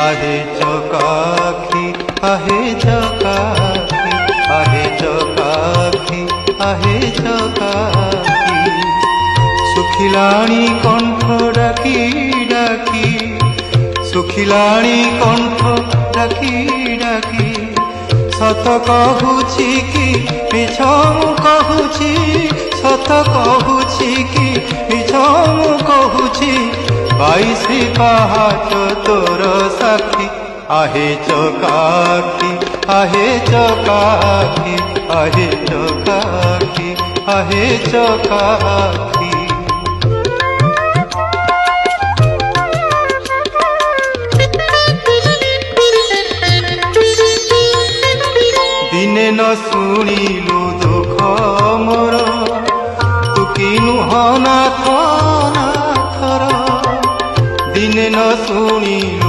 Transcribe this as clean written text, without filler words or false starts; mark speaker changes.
Speaker 1: आहे चकाखी आहे चकाखी आहे चकाखी आहे चकाखी सुखिलाणी कंठ डाकी डाकी सुखिलाणी कंठ डाकी डाकी सत कहूची कि मिछ कहूची सत कहूची कि मिछ कहूची 22 पहाच तोर साक्षी आहे चकाखी आहे चकाखी आहे चकाखी आहे चकाखी दिने न शुणिलु दुख मोर तू किनु हनाथ नाथर दिने न शुणी